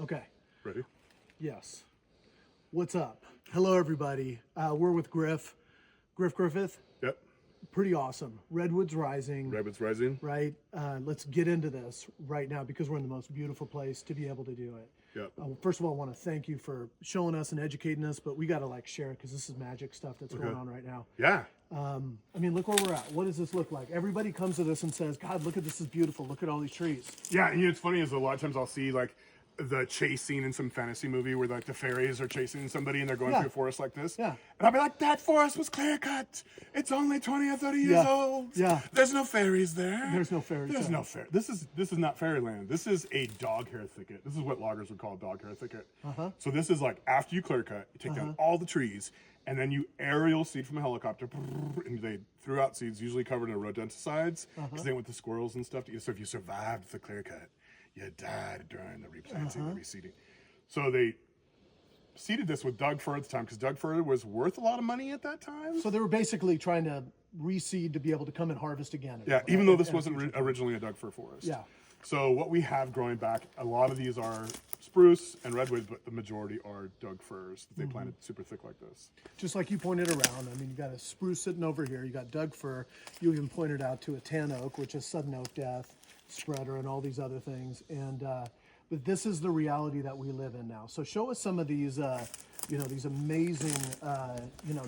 Okay. Ready? Yes. What's up? Hello, everybody. We're with Griffith. Yep. Pretty awesome. Redwoods Rising. Rabbits Rising. Right. Let's get into this right now because we're in the most beautiful place to be able to do it. Yep. First of all, I want to thank you for showing us and educating us, but we got to share it because this is magic stuff that's going on right now. Yeah. I mean, look where we're at. What does this look like? Everybody comes to this and says, God, look at this is beautiful. Look at all these trees. Yeah, and it's funny is a lot of times I'll see the chase scene in some fantasy movie where the fairies are chasing somebody and they're going through a forest like this. Yeah. And I'll be like, that forest was clear cut. It's only 20 or 30 years old. Yeah. There's no fairies there. There's no fairies. There's no fair. This is not fairyland. This is a dog hair thicket. This is what loggers would call a dog hair thicket. So this is after you clear cut, you take down all the trees, and then you aerial seed from a helicopter, and they threw out seeds, usually covered in rodenticides, because they went to squirrels and stuff. So if you survived the clear cut, you died during the replanting, the reseeding. So they seeded this with Doug fir at the time, because Doug fir was worth a lot of money at that time. So they were basically trying to reseed to be able to come and harvest again. Yeah, even though this wasn't originally a Doug fir forest. Yeah. So what we have growing back, a lot of these are spruce and redwoods, but the majority are Doug firs that they planted super thick like this. Just like you pointed around, I mean, you got a spruce sitting over here, you got Doug fir, you even pointed out to a tan oak, which is sudden oak death, spreader, and all these other things. And but this is the reality that we live in now. So show us some of these, these amazing,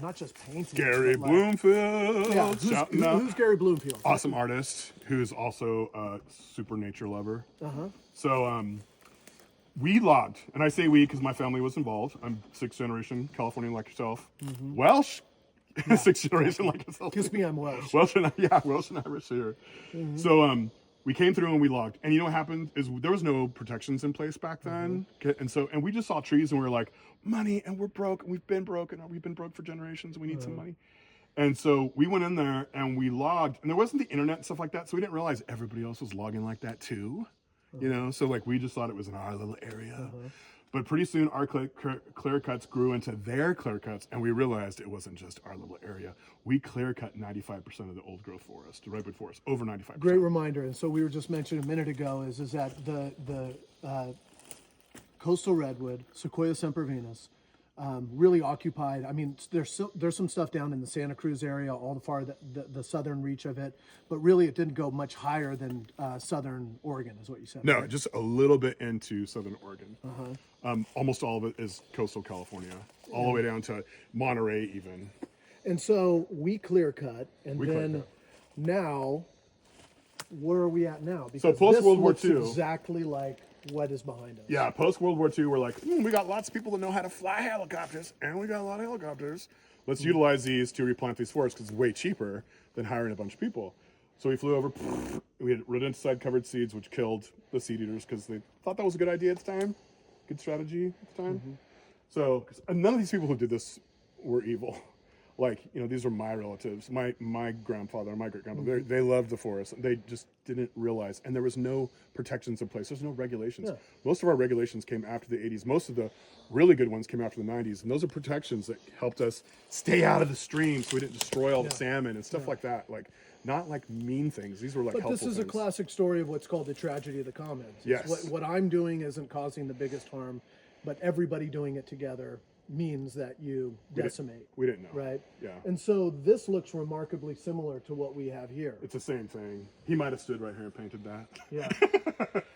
not just paintings. Gary but Bloomfield. Yeah, who's Gary Bloomfield? Awesome artist who's also a super nature lover. So we logged, and I say we because my family was involved. I'm sixth generation Californian like yourself. Welsh, sixth generation like yourself. Kiss me, I'm Welsh. Welsh and Irish here. So we came through and we logged, and you know what happened is there was no protections in place back then, and we just saw trees and we were like, money, and we're broke, and we've been broke for generations. We need some money. And so we went in there and we logged, and there wasn't the internet and stuff like that, so we didn't realize everybody else was logging like that too. So we just thought it was in our little area. But pretty soon our clear cuts grew into their clear cuts, and we realized it wasn't just our little area. We clear cut 95% of the old growth forest, the redwood forest, over 95%. Great reminder. And so we were just mentioning a minute ago is that the coastal redwood, Sequoia sempervirens, really occupied. I mean, there's some stuff down in the Santa Cruz area, all the far the southern reach of it, but really it didn't go much higher than southern Oregon, is what you said. No, right? just a little bit into southern Oregon. Almost all of it is coastal California, all the way down to Monterey even. And so we clear cut, and now, where are we at now? Because post World War looks II, exactly like what is behind us. Yeah, post World War II, we're like, we got lots of people that know how to fly helicopters, and we got a lot of helicopters. Let's utilize these to replant these forests because it's way cheaper than hiring a bunch of people. So we flew over. We had rodenticide covered seeds, which killed the seed eaters because they thought that was a good idea at the time, good strategy at the time. So none of these people who did this were evil. These are my relatives, my grandfather and my great grandfather. They loved the forest. They just didn't realize, and there was no protections in place. There's no regulations. Yeah. Most of our regulations came after the 80s. Most of the really good ones came after the 90s, and those are protections that helped us stay out of the stream, so we didn't destroy all the salmon and stuff like that. Not mean things. These were But helpful this is things. a classic story of what's called the tragedy of the commons. Yes. What I'm doing isn't causing the biggest harm, but everybody doing it together means that you decimate. We didn't know. Right? Yeah. And so this looks remarkably similar to what we have here. It's the same thing. He might have stood right here and painted that. Yeah.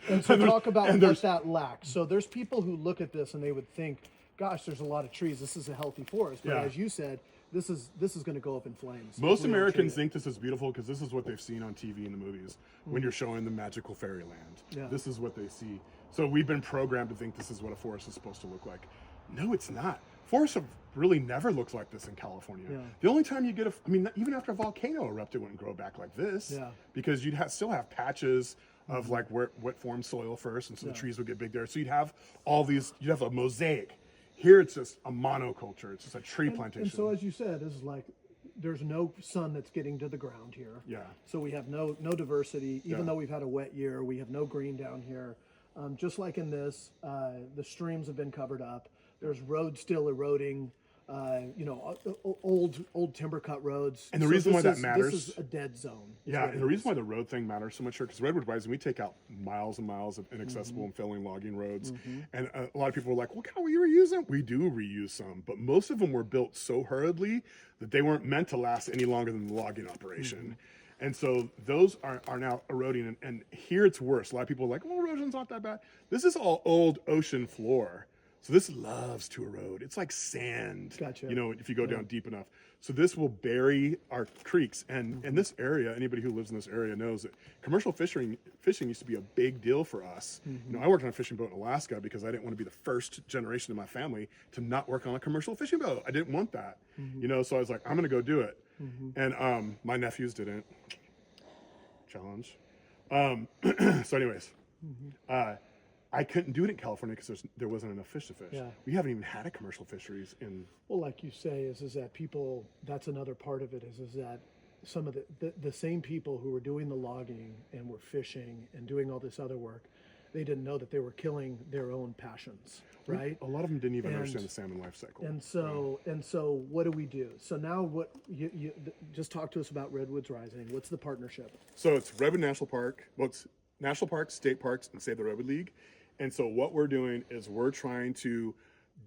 And so talk about what that lacks. So there's people who look at this and they would think, gosh, there's a lot of trees. This is a healthy forest. But as you said, this is going to go up in flames. Most Americans think this is beautiful because this is what they've seen on TV and the movies when you're showing the magical fairyland. Yeah. This is what they see. So we've been programmed to think this is what a forest is supposed to look like. No, it's not. Forests have really never looked like this in California. Yeah. The only time you get even after a volcano erupted, it wouldn't grow back like this. Yeah. Because you'd still have patches of wet formed soil first, and so the trees would get big there. So you'd have you'd have a mosaic. Here it's just a monoculture. It's just a tree plantation. And so as you said, this is there's no sun that's getting to the ground here. Yeah. So we have no diversity. Even though we've had a wet year, we have no green down here. Just like in this, the streams have been covered up. There's roads still eroding old timber cut roads. And the reason why that this matters, is a dead zone. yeah, and the reason why the road thing matters so much here, because Redwood Rising, we take out miles and miles of inaccessible and failing logging roads, and a lot of people are like, "Well, can we reuse them?" We do reuse some, but most of them were built so hurriedly that they weren't meant to last any longer than the logging operation. And so those are now eroding, and here it's worse. A lot of people are like, "Well, erosion's not that bad." This is all old ocean floor. So this loves to erode. It's like sand, Gotcha. if you go down deep enough. So this will bury our creeks. And in this area, anybody who lives in this area knows that commercial fishing used to be a big deal for us. I worked on a fishing boat in Alaska because I didn't want to be the first generation of my family to not work on a commercial fishing boat. I didn't want that, so I was like, I'm going to go do it. And my nephews didn't. Challenge. So anyways, I couldn't do it in California because there wasn't enough fish to fish. Yeah. We haven't even had a commercial fisheries in. Well, like you say, is that people? That's another part of it. Is that some of the same people who were doing the logging and were fishing and doing all this other work, they didn't know that they were killing their own passions, right? A lot of them didn't even understand the salmon life cycle. And so what do we do? So now what you just talk to us about Redwoods Rising. What's the partnership? So it's Redwood National Park. Well, it's national parks, state parks, and Save the Redwood League. And so what we're doing is we're trying to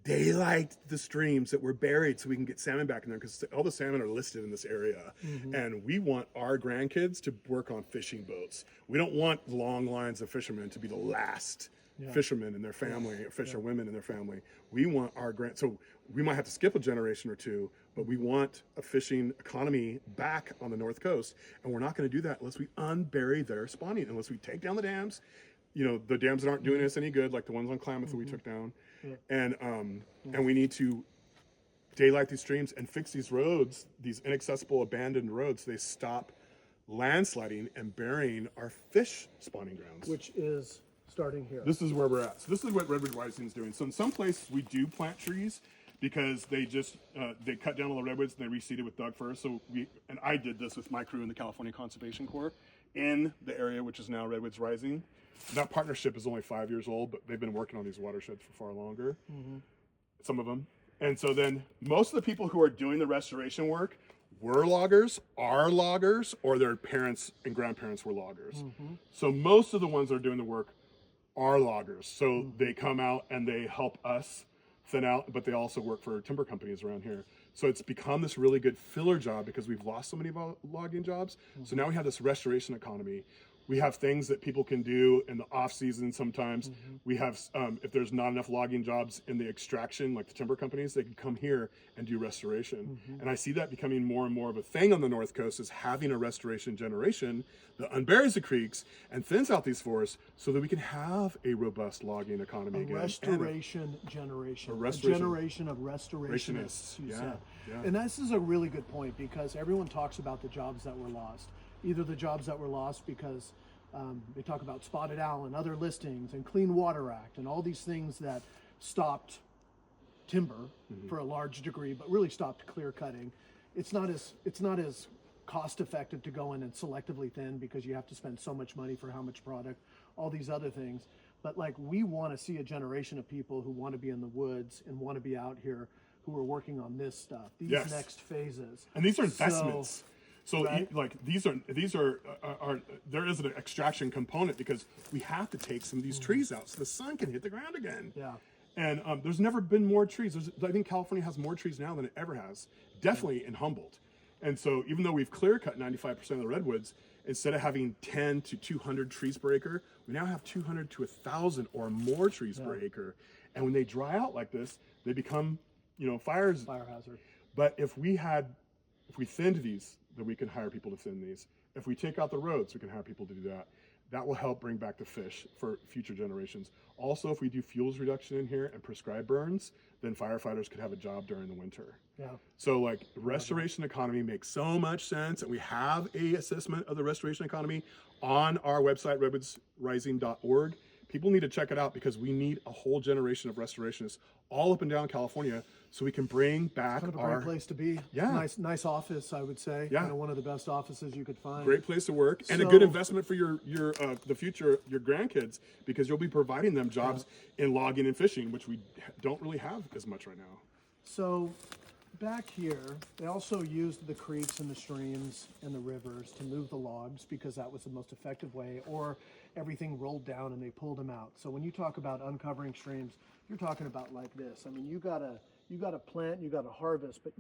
daylight the streams that were buried so we can get salmon back in there, because all the salmon are listed in this area. And we want our grandkids to work on fishing boats. We don't want long lines of fishermen to be the last fishermen in their family, or fisherwomen in their family. We want our so we might have to skip a generation or two, but we want a fishing economy back on the North Coast. And we're not going to do that unless we unbury their spawning, unless we take down the dams. The dams that aren't doing us any good, like the ones on Klamath that we took down. And we need to daylight these streams and fix these roads, these inaccessible abandoned roads, so they stop landsliding and burying our fish spawning grounds. Which is starting here. This is where we're at. So this is what Redwood Rising is doing. So in some places we do plant trees because they just they cut down all the redwoods and they reseeded with Doug fir. So I did this with my crew in the California Conservation Corps in the area, which is now Redwoods Rising. That partnership is only 5 years old, but they've been working on these watersheds for far longer, some of them. And so then most of the people who are doing the restoration work were loggers, are loggers, or their parents and grandparents were loggers. So most of the ones that are doing the work are loggers. So they come out and they help us thin out, but they also work for timber companies around here. So it's become this really good filler job because we've lost so many of our logging jobs. So now we have this restoration economy. We have things that people can do in the off season sometimes. We have, if there's not enough logging jobs in the extraction, like the timber companies, they can come here and do restoration. And I see that becoming more and more of a thing on the North Coast, is having a restoration generation that unburies the creeks and thins out these forests so that we can have a robust logging economy again. Restoration generation. A restoration. Generation of restorationists, you said. Yeah. And this is a really good point, because everyone talks about the jobs that were lost. Either the jobs that were lost because they talk about spotted owl and other listings and Clean Water Act and all these things that stopped timber for a large degree, but really stopped clear cutting. It's not as cost effective to go in and selectively thin because you have to spend so much money for how much product, all these other things. But like, we want to see a generation of people who want to be in the woods and want to be out here, who are working on this stuff, these next phases. And these are investments. So right? like these are there is an extraction component because we have to take some of these trees out so the sun can hit the ground again. Yeah. And there's never been more trees. I think California has more trees now than it ever has, definitely in Humboldt. And so even though we've clear cut 95% of the redwoods, instead of having 10 to 200 trees per acre, we now have 200 to 1,000 or more trees per acre. And when they dry out like this, they become, fire hazard. But if we thinned these, then we can hire people to thin these. If we take out the roads, we can hire people to do that. That will help bring back the fish for future generations. Also, if we do fuels reduction in here and prescribe burns, then firefighters could have a job during the winter. Yeah. So like, restoration economy makes so much sense, and we have a assessment of the restoration economy on our website, redwoodsrising.org. People need to check it out because we need a whole generation of restorationists all up and down California so we can bring back kind of a great place to be. Yeah. Nice office, I would say. Yeah. Kind of one of the best offices you could find. Great place to work, and a good investment for the future, your grandkids, because you'll be providing them jobs in logging and fishing, which we don't really have as much right now. So back here, they also used the creeks and the streams and the rivers to move the logs because that was the most effective way, or everything rolled down and they pulled them out. So when you talk about uncovering streams, you're talking about like this. I mean, you gotta plant, you gotta harvest, but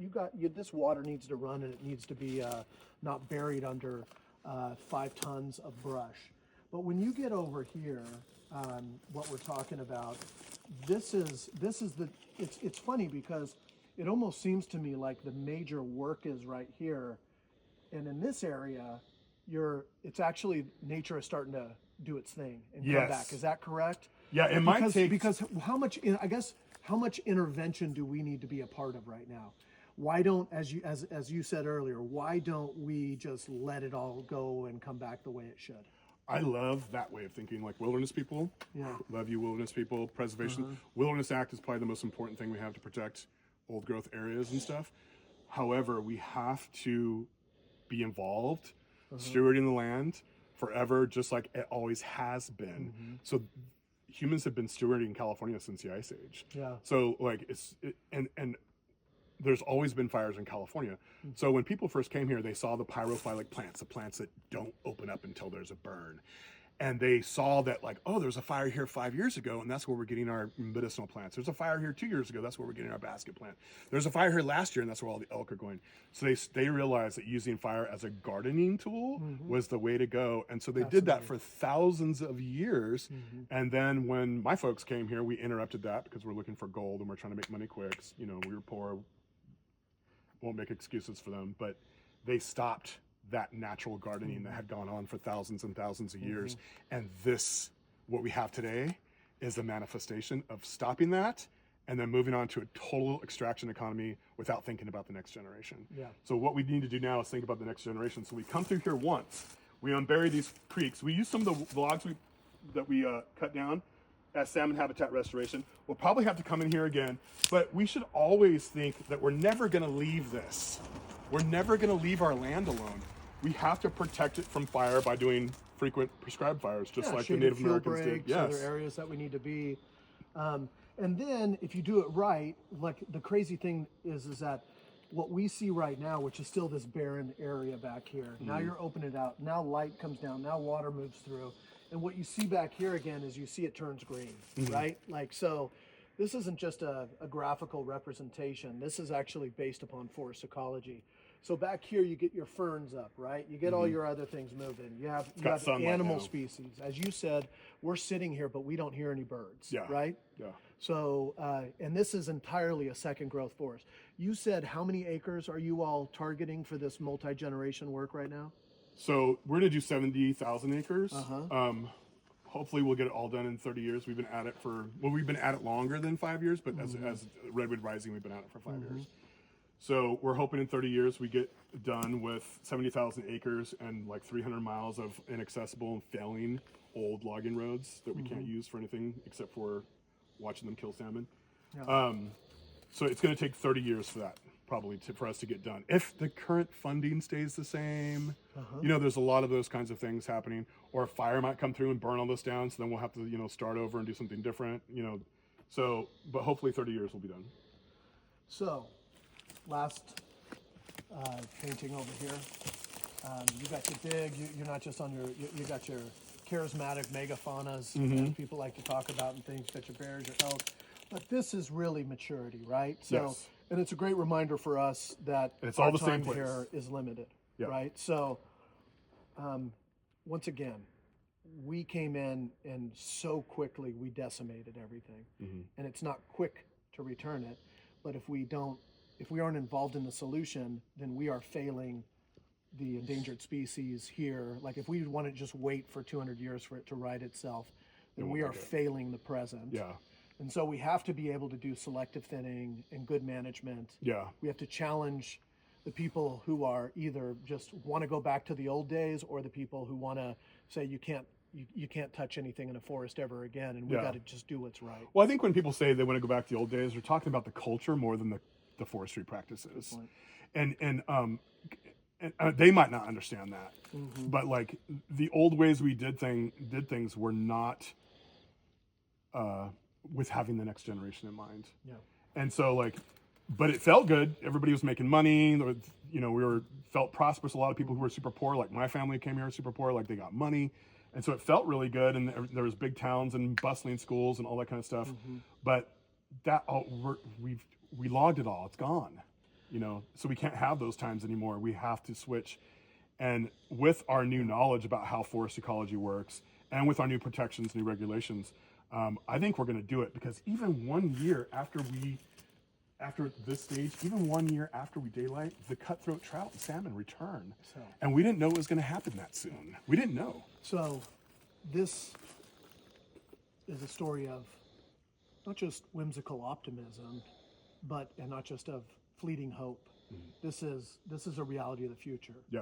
this water needs to run, and it needs to be not buried under 5 tons of brush. But when you get over here, what we're talking about, it's funny because it almost seems to me like the major work is right here, and in this area, it's actually nature is starting to do its thing and come back. Is that correct? Yeah, it might take, because how much intervention do we need to be a part of right now? Why don't, as you said earlier, why don't we just let it all go and come back the way it should? I love that way of thinking, like wilderness people. Yeah. Love you, wilderness people. Preservation. Wilderness Act is probably the most important thing we have to protect old growth areas and stuff. However, we have to be involved, stewarding the land forever, just like it always has been. So humans have been stewarding California since the Ice Age. Yeah. So like and there's always been fires in California. So when people first came here, they saw the pyrophilic plants, the plants that don't open up until there's a burn. And they saw that like, oh, there's a fire here 5 years ago, and that's where we're getting our medicinal plants. There's a fire here 2 years ago, that's where we're getting our basket plant. There's a fire here last year, and that's where all the elk are going. So they realized that using fire as a gardening tool was the way to go. And so they did that for thousands of years. And then when my folks came here, we interrupted that because we're looking for gold and we're trying to make money quick. You know, we were poor, won't make excuses for them, but they stopped that natural gardening that had gone on for thousands and thousands of years. And what we have today is a manifestation of stopping that and then moving on to a total extraction economy without thinking about the next generation. Yeah. So what we need to do now is think about the next generation. So we come through here once, we unbury these creeks. We use some of the logs that we cut down as salmon habitat restoration. We'll probably have to come in here again, but we should always think that we're never gonna leave this. We're never gonna leave our land alone. We have to protect it from fire by doing frequent prescribed fires, just like the Native Americans did. Yes. Other areas that we need to be. And then if you do it right, like the crazy thing is that what we see right now, which is still this barren area back here, now you're opening it out, now light comes down, now water moves through. And what you see back here again is you see it turns green, right? Like, so this isn't just a graphical representation. This is actually based upon forest ecology. So back here, you get your ferns up, right? You get all your other things moving. You have animal species. As you said, we're sitting here, but we don't hear any birds, right? Yeah. So, and this is entirely a second growth forest. You said how many acres are you all targeting for this multi-generation work right now? So we're gonna do 70,000 acres. Hopefully we'll get it all done in 30 years. We've been at it longer than 5 years, but as Redwood Rising, we've been at it for 5 years. So we're hoping in 30 years we get done with 70,000 acres and like 300 miles of inaccessible and failing old logging roads that we can't use for anything except for watching them kill salmon. Yeah. So it's going to take 30 years for that, probably, for us to get done. If the current funding stays the same, you know, there's a lot of those kinds of things happening. Or a fire might come through and burn all this down, so then we'll have to, you know, start over and do something different, you know. So, but hopefully 30 years will be done. So, last painting over here. You got your big, you're not just on you got your charismatic megafaunas that people like to talk about and things. You got your bears, your elk. But this is really maturity, right? So, and it's a great reminder for us that it's all the time same place. here is limited, right? So, once again, we came in and so quickly we decimated everything. And it's not quick to return it, but if we aren't involved in the solution, then we are failing the endangered species here. Like if we want to just wait for 200 years for it to right itself, then we are failing the present. Yeah. And so we have to be able to do selective thinning and good management. Yeah. We have to challenge the people who are either just want to go back to the old days, or the people who want to say you can't touch anything in a forest ever again, and we got to just do what's right. Well, I think when people say they want to go back to the old days, they're talking about the culture more than the forestry practices. And they might not understand that, but like the old ways we did things were not with having the next generation in mind. Yeah. And so like but it felt good. Everybody was making money. There was, you know, felt prosperous. A lot of people who were super poor, like my family came here super poor, like they got money. And so it felt really good. And there was big towns and bustling schools and all that kind of stuff. But that we logged it all. It's gone, you know, so we can't have those times anymore. We have to switch. And with our new knowledge about how forest ecology works and with our new protections, new regulations, I think we're going to do it, because even 1 year after this stage, even 1 year after we daylight, the cutthroat trout and salmon return. And we didn't know it was going to happen that soon. We didn't know. So this is a story of not just whimsical optimism, and not just of fleeting hope. This is a reality of the future. Yeah.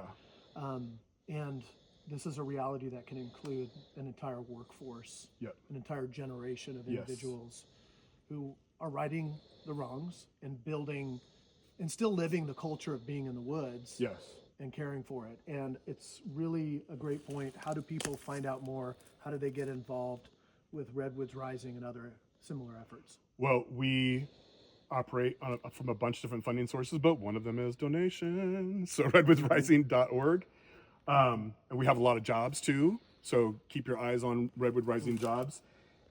And this is a reality that can include an entire workforce, an entire generation of individuals who are righting the wrongs and building and still living the culture of being in the woods. Yes. And caring for it. And it's really a great point. How do people find out more? How do they get involved with Redwoods Rising and other similar efforts? Well, we operate from a bunch of different funding sources, but one of them is donations. So redwoodsrising.org. And we have a lot of jobs too. So keep your eyes on Redwood Rising jobs.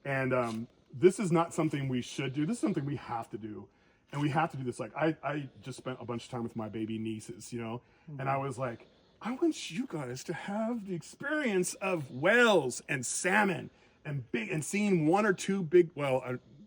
And this is not something we should do. This is something we have to do. And we have to do this. Like I just spent a bunch of time with my baby nieces, you know, and I was like, I want you guys to have the experience of whales and salmon and seeing one or two big,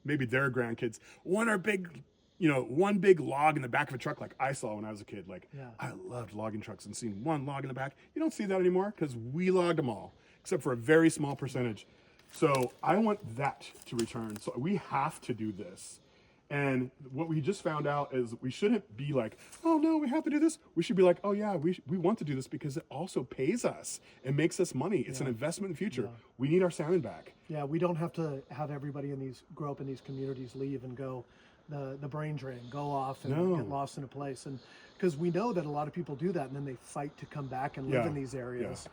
maybe their grandkids, one big log in the back of a truck like I saw when I was a kid. Like, I loved logging trucks and seeing one log in the back. You don't see that anymore because we logged them all, except for a very small percentage. So I want that to return. So we have to do this. And what we just found out is we shouldn't be like, oh no, we have to do this. We should be like, oh yeah, we want to do this because it also pays us. It makes us money. It's an investment in the future. We need our salmon back. Yeah, we don't have to have everybody grow up in these communities, leave and go the brain drain, go off and get lost in a place. And because we know that a lot of people do that and then they fight to come back and live in these areas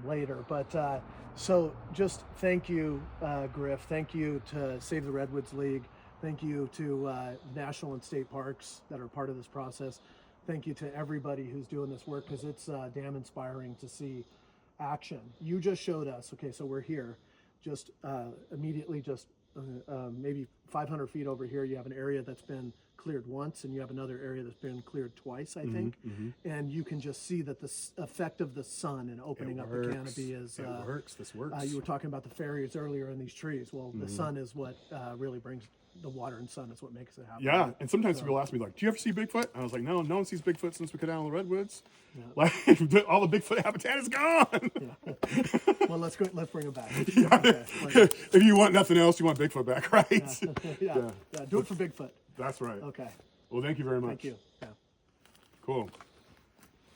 later. But so just thank you, Griff. Thank you to Save the Redwoods League. Thank you to national and state parks that are part of this process. Thank you to everybody who's doing this work, because it's damn inspiring to see action. You just showed us, okay, so we're here. Just immediately, maybe 500 feet over here, you have an area that's been cleared once, and you have another area that's been cleared twice, I think. And you can just see that the effect of the sun and opening up the canopy is... It works. This works. You were talking about the fairies earlier in these trees. Well, the sun is what really brings... The water and sun is what makes it happen. Yeah, and sometimes people ask me like, "Do you ever see Bigfoot?" And I was like, "No, no one sees Bigfoot since we cut down the redwoods. Like all the Bigfoot habitat is gone." Well, let's bring him back. If you want nothing else, you want Bigfoot back, right? Yeah. Do it for Bigfoot. That's right. Okay. Well, thank you very much. Thank you. Yeah. Cool.